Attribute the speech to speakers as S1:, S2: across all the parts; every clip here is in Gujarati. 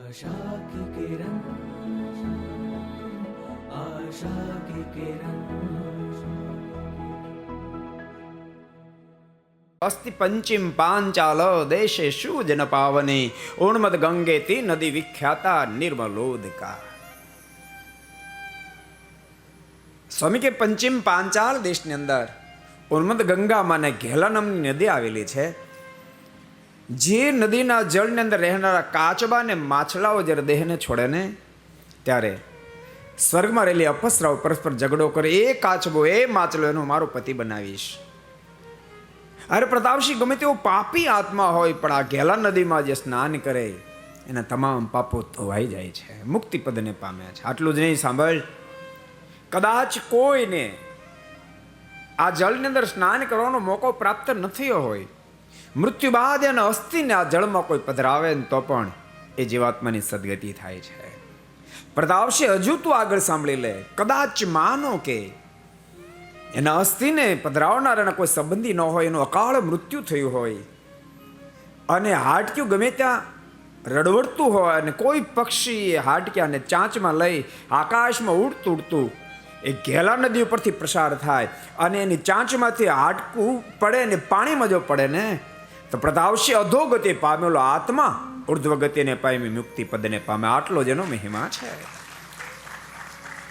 S1: आशा की किरण, आशा की किरण।
S2: અસ્તિ પંચિમ પાંચાલ દેશે શુજન પાવને ઉણમદ ગંગેતી નદી વિખ્યાતા નિર્મલોદકા. સ્વામી કે પંચિમ પાંચાલ દેશની અંદર ઉન્મદ ગંગામાં ને ઘેલા નામની નદી આવેલી છે. જે નદીના જળની અંદર રહેનારા કાચબા ને માછલાઓ જ્યારે દેહને છોડે ને ત્યારે સ્વર્ગમાં રહેલી અપસરાઓ પરસ્પર ઝઘડો કરે, એ કાચબો એ માછલો એનો મારો પતિ બનાવીશ. અરે પ્રતાપસિંહ ગમે તેવો પાપી આત્મા હોય પણ આ ઘેલા નદીમાં જે સ્નાન કરે એના તમામ પાપો ધોવાઈ જાય છે, મુક્તિ પદને પામ્યા છે. આટલું જ નહીં, સાંભળ, કદાચ કોઈને આ જળની અંદર સ્નાન કરવાનો મોકો પ્રાપ્ત ન થયો હોય, મૃત્યુ બાદ એના અસ્થિને આ જળમાં કોઈ પધરાવે ને તો પણ એ જીવાત્માની સદગતિ થાય છે. પ્રતાપસિંહ હજુ તું આગળ સાંભળી લે. કદાચ માનો કે એના અસ્થિને પધરાવનારાના કોઈ સંબંધી ન હોય, એનું અકાળ મૃત્યુ થયું હોય અને હાડક્યું ગમે ત્યાં રડવડતું હોય અને કોઈ પક્ષી હાડક્યાને ચાંચમાં લઈ આકાશમાં ઉડતું ઉડતું એ ઘેલા નદી ઉપરથી પ્રસાર થાય અને એની ચાંચમાંથી હાડકું પડે ને પાણીમાં જો પડે ને તો પ્રતાપસિંહ અધોગતિ પામેલો આત્મા ઉર્ધ્વ ગતિને પામી મુક્તિ પદને પામે. આટલો જ એનો મહિમા છે.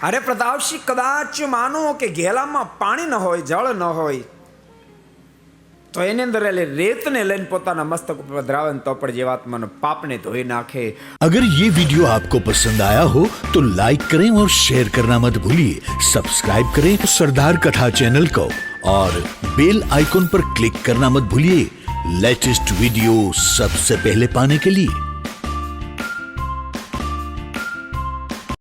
S2: અરે પ્રતાપસિંહ કદાચ માનો કે ઘેલામાં પાણી ન હોય, જળ ન હોય તો એની અંદર રેતને લઈને પોતાના મસ્તક ઉપર પધરાવે તો પણ જીવાત્માનો પાપને ધોઈ નાખે.
S3: अगर ये वीडियो आपको पसंद आया हो तो लाइक करें और शेयर करना मत भूलिए. सब्सक्राइब करें सरदार कथा चैनल को और बेल आइकॉन पर क्लिक करना मत भूलिए लेटेस्ट वीडियो सबसे पहले पाने के लिए.